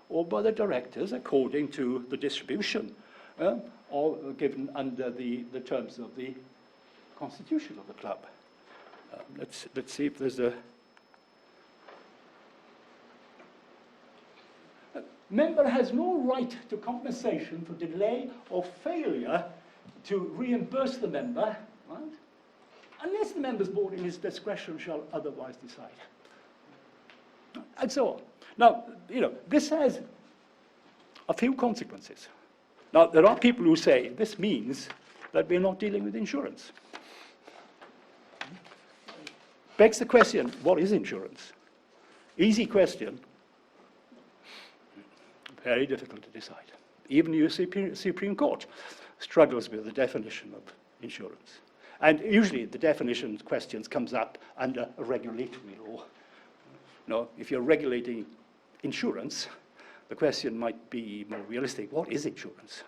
or by the directors according to the distribution, or given under the terms of the constitution of the club. Let's see if there's a member has no right to compensation for delay or failure to reimburse the member, right? Unless the member's board in his discretion shall otherwise decide. And so on. Now, this has a few consequences. Now, there are people who say this means that we're not dealing with insurance. Begs the question, what is insurance? Easy question. very difficult to decide. Even the Supreme Court struggles with the definition of insurance. And usually the definition questions comes up under a regulatory law. No, if you're regulating insurance, the question might be more realistic. What is insurance?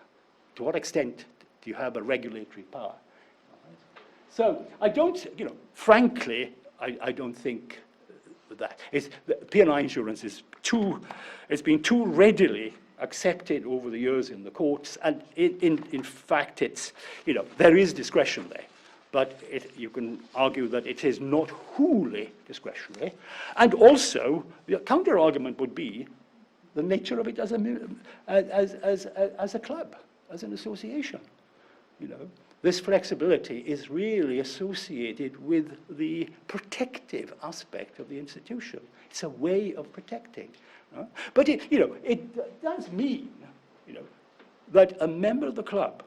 To what extent do you have a regulatory power? So I don't, frankly, I don't think that. P&I insurance is it's been too readily accepted over the years in the courts, and in fact, there is discretion there. But you can argue that it is not wholly discretionary. And also, the counter-argument would be the nature of it as a club, as an association. This flexibility is really associated with the protective aspect of the institution. It's a way of protecting. But it does mean, that a member of the club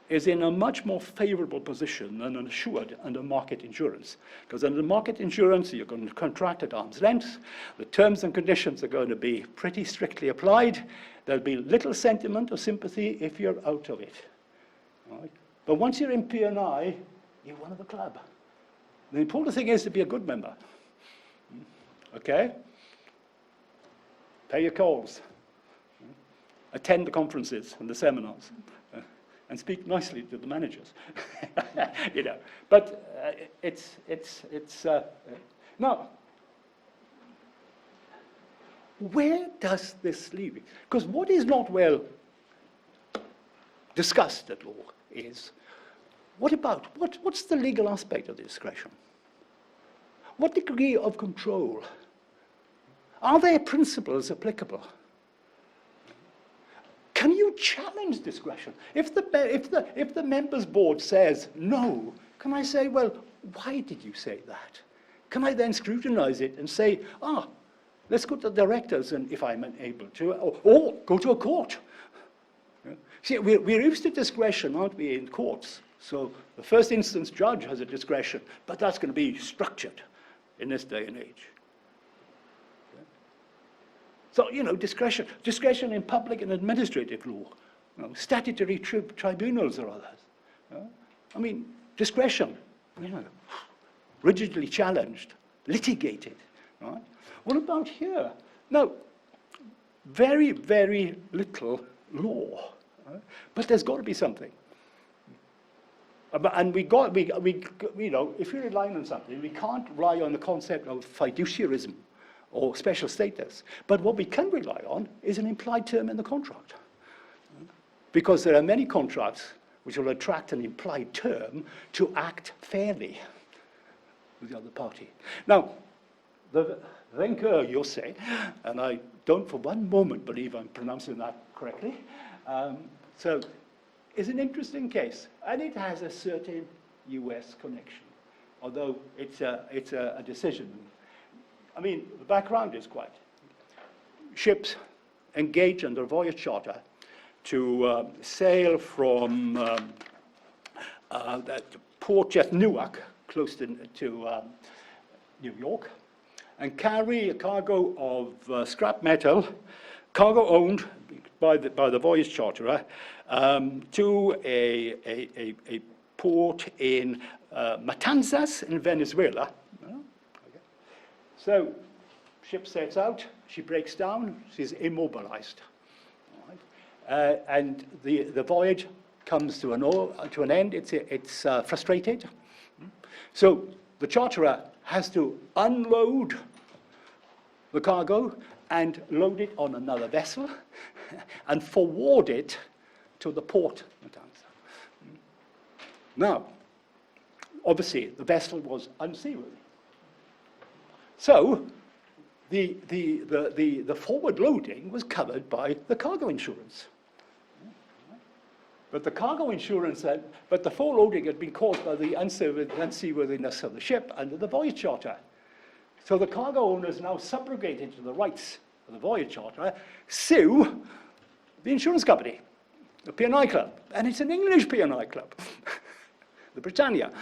is in a much more favorable position than an assured under market insurance. Because under market insurance, you're going to contract at arm's length. The terms and conditions are going to be pretty strictly applied. There'll be little sentiment or sympathy if you're out of it. Right? But once you're in P&I, you're one of the club. The important thing is to be a good member. Okay? Pay your calls. Attend the conferences and the seminars. And speak nicely to the managers. But now, where does this leave it? Because what is not well discussed at law is, what's the legal aspect of the discretion? What degree of control? Are there principles applicable? Can you challenge discretion? If the members' board says no, can I say, well, why did you say that? Can I then scrutinize it and say, let's go to the directors, and if I'm able to, or go to a court? See, we're used to discretion, aren't we, in courts? So the first instance judge has a discretion, but that's going to be structured in this day and age. So, discretion in public and administrative law, statutory tribunals or others. I mean, discretion, rigidly challenged, litigated. Right? What about here? No, very, very little law, right? But there's got to be something. And if you're relying on something, we can't rely on the concept of fiduciarism or special status. But what we can rely on is an implied term in the contract. Because there are many contracts which will attract an implied term to act fairly with the other party. Now, the vainqueur, you say, and I don't for one moment believe I'm pronouncing that correctly, so is an interesting case, and it has a certain US connection, although it's a decision. I mean, the background is quite. Ships engage under voyage charter to sail from the port at Newark, close to New York, and carry a cargo of scrap metal, cargo owned by the voyage charterer, to a port in Matanzas in Venezuela. So, ship sets out, she breaks down, she's immobilized. Right? And the voyage comes to an end, it's frustrated. So the charterer has to unload the cargo and load it on another vessel and forward it to the port. Now, obviously, the vessel was unseaworthy. So, the forward loading was covered by the cargo insurance. But the cargo insurance, but the forloading had been caused by the unseaworthiness of the ship under the voyage charter. So the cargo owner is now subrogated to the rights of the voyage charter, sue the insurance company, the P&I club, and it's an English P&I club, the Britannia.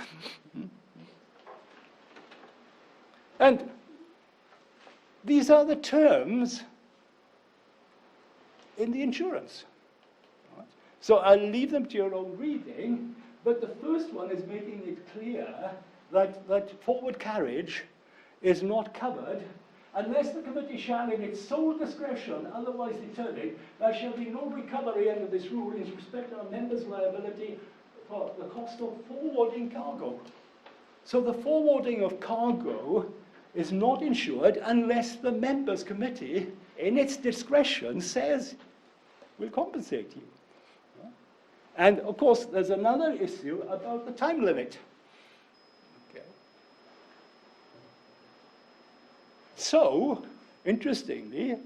And these are the terms in the insurance. Right? So I'll leave them to your own reading, but the first one is making it clear that forward carriage is not covered unless the committee shall, in its sole discretion, otherwise determine there shall be no recovery under this rule in respect of a member's liability for the cost of forwarding cargo. So the forwarding of cargo is not insured unless the members' committee, in its discretion, says, we'll compensate you. And of course, there's another issue about the time limit. Okay. So, interestingly,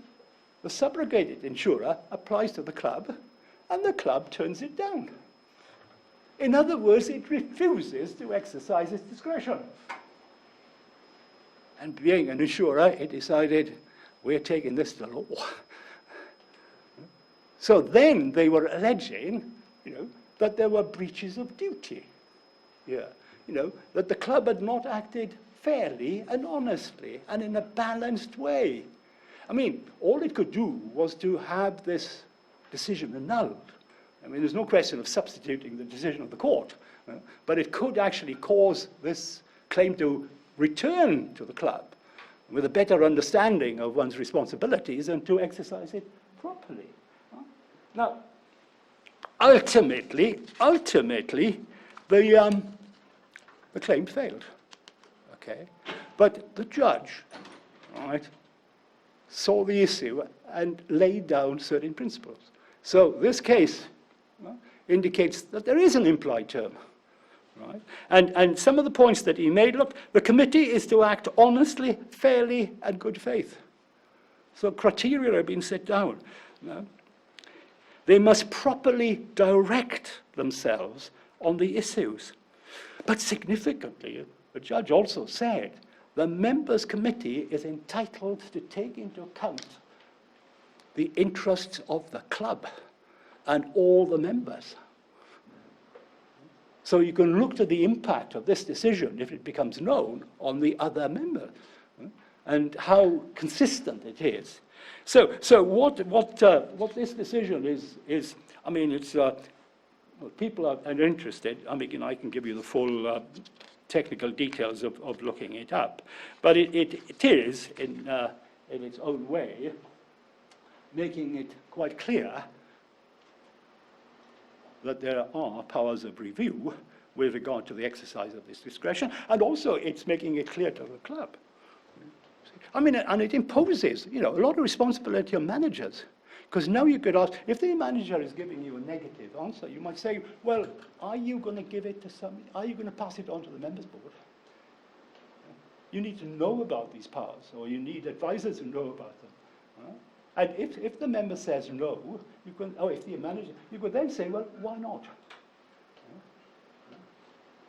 the subrogated insurer applies to the club, and the club turns it down. In other words, it refuses to exercise its discretion. And being an insurer, it decided, we're taking this to law. So then they were alleging, that there were breaches of duty. Yeah, that the club had not acted fairly and honestly and in a balanced way. I mean, all it could do was to have this decision annulled. I mean, there's no question of substituting the decision of the court, but it could actually cause this claim to return to the club with a better understanding of one's responsibilities and to exercise it properly. Now, ultimately, the claim failed. Okay, but the judge, right, saw the issue and laid down certain principles. So this case indicates that there is an implied term. Right? And some of the points that he made, look, the committee is to act honestly, fairly, and good faith. So criteria have been set down. They must properly direct themselves on the issues. But significantly, the judge also said the members' committee is entitled to take into account the interests of the club and all the members. So you can look to the impact of this decision, if it becomes known, on the other members, and how consistent it is. So what this decision is, I mean, it's, well, people are interested. I mean, I can give you the full technical details of looking it up, but it is, in its own way, making it quite clear that there are powers of review with regard to the exercise of this discretion, and also it's making it clear to the club. I mean, and it imposes, a lot of responsibility on managers, because now you could ask, if the manager is giving you a negative answer, you might say, well, are you going to give it to are you going to pass it on to the members board? You need to know about these powers, or you need advisors who know about them. And if the member says no, you can, if the manager, you could then say, well, why not?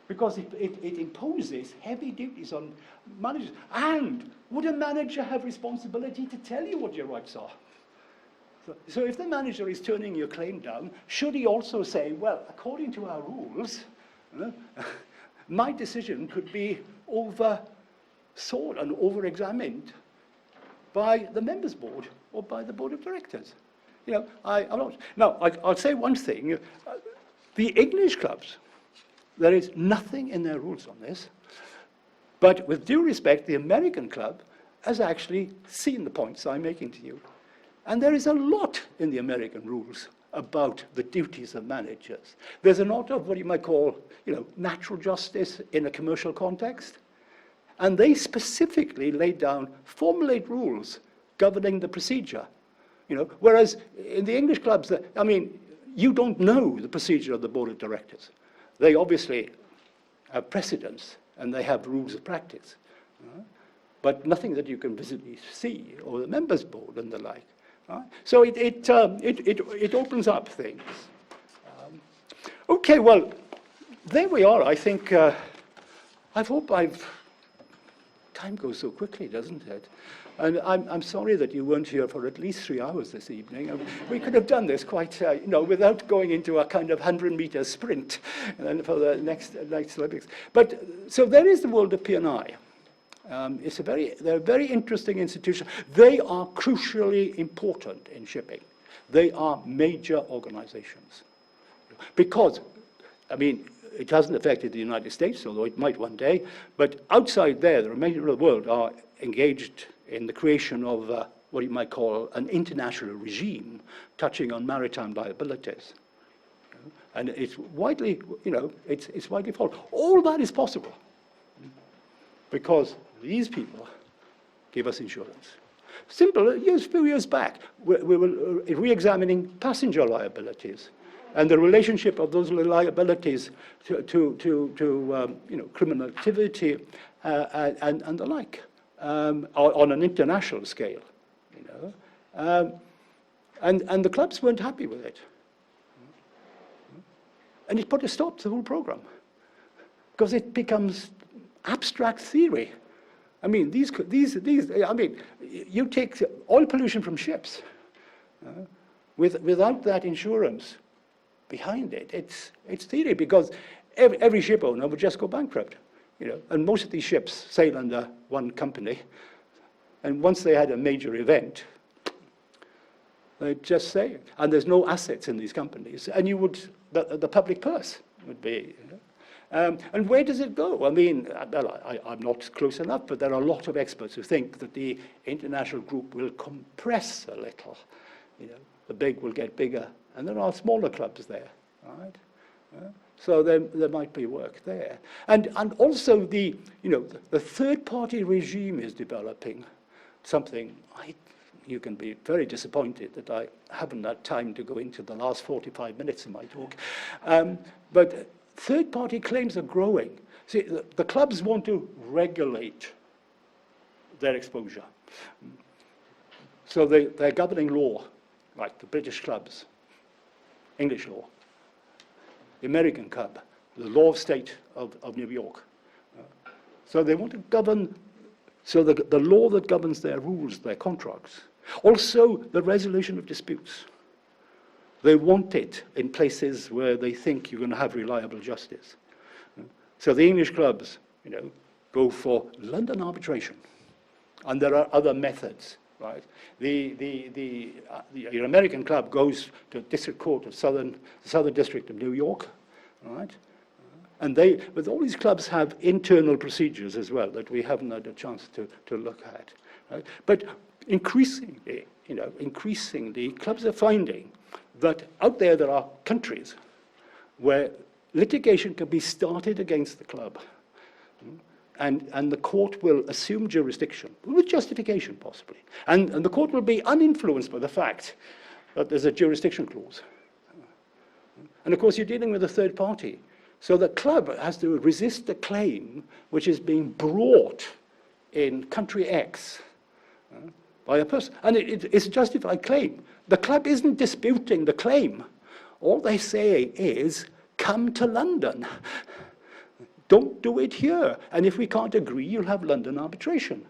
Because it imposes heavy duties on managers. And would a manager have responsibility to tell you what your rights are? So if the manager is turning your claim down, should he also say, well, according to our rules, my decision could be oversought and over-examined by the members' board or by the board of directors. I'll say one thing. The English clubs, there is nothing in their rules on this, but with due respect, the American club has actually seen the points I'm making to you. And there is a lot in the American rules about the duties of managers. There's a lot of what you might call, natural justice in a commercial context. And they specifically laid down, formulate rules governing the procedure. Whereas in the English clubs, you don't know the procedure of the board of directors. They obviously have precedents and they have rules of practice, but nothing that you can visibly see, or the members' board and the like. So it opens up things. Okay, well, there we are. I think time goes so quickly, doesn't it? And I'm sorry that you weren't here for at least 3 hours this evening. We could have done this quite, without going into a kind of 100-meter sprint for the next Olympics. But so there is the world of P&I. They're a very interesting institution. They are crucially important in shipping. They are major organizations. Because, I mean, it hasn't affected the United States, although it might one day, but outside there, the remainder of the world are engaged in the creation of what you might call an international regime touching on maritime liabilities. And it's widely, it's widely followed. All that is possible because these people give us insurance. Simple, a few years back, we were re-examining passenger liabilities and the relationship of those liabilities to criminal activity and the like on an international scale. And the clubs weren't happy with it. And it put a stop to the whole program because it becomes abstract theory. I mean, you take oil pollution from ships. Without that insurance behind it, it's theory because every ship owner would just go bankrupt. And most of these ships sail under one company. And once they had a major event, they'd just sail. And there's no assets in these companies. And the public purse would be. And where does it go? I mean, I'm not close enough, but there are a lot of experts who think that the international group will compress a little. The big will get bigger, and there are smaller clubs there, right? So there might be work there. And also the third-party regime is developing something. You can be very disappointed that I haven't had time to go into the last 45 minutes of my talk. But third-party claims are growing. See, the clubs want to regulate their exposure. So their governing law, like the British clubs, English law, the American club, the law of state of New York. So they want to govern, so the law that governs their rules, their contracts. Also, the resolution of disputes. They want it in places where they think you're going to have reliable justice. So the English clubs, go for London arbitration. And there are other methods, right? Your American club goes to District Court of the Southern District of New York, right? And but all these clubs have internal procedures as well that we haven't had a chance to look at. Right? But increasingly, clubs are finding that out there are countries where litigation can be started against the club, and the court will assume jurisdiction, with justification possibly. And the court will be uninfluenced by the fact that there's a jurisdiction clause. And of course, you're dealing with a third party. So the club has to resist the claim which is being brought in country X by a person. And it's a justified claim. The club isn't disputing the claim. All they say is, come to London. Don't do it here. And if we can't agree, you'll have London arbitration.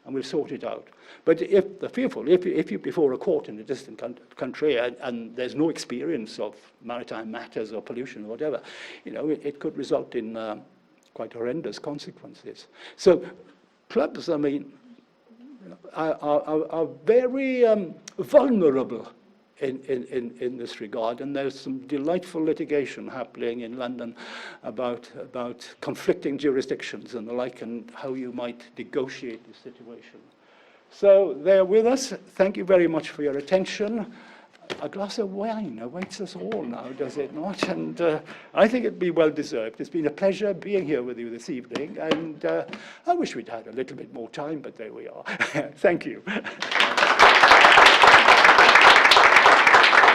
And we'll sort it out. But if they're fearful, if you're before a court in a distant country and there's no experience of maritime matters or pollution or whatever, it could result in quite horrendous consequences. So clubs, I mean, are very vulnerable in this regard, and there's some delightful litigation happening in London about conflicting jurisdictions and the like, and how you might negotiate the situation. So they're with us. Thank you very much for your attention. A glass of wine awaits us all now, does it not? And I think it'd be well deserved. It's been a pleasure being here with you this evening, and I wish we'd had a little bit more time, but there we are. Thank you.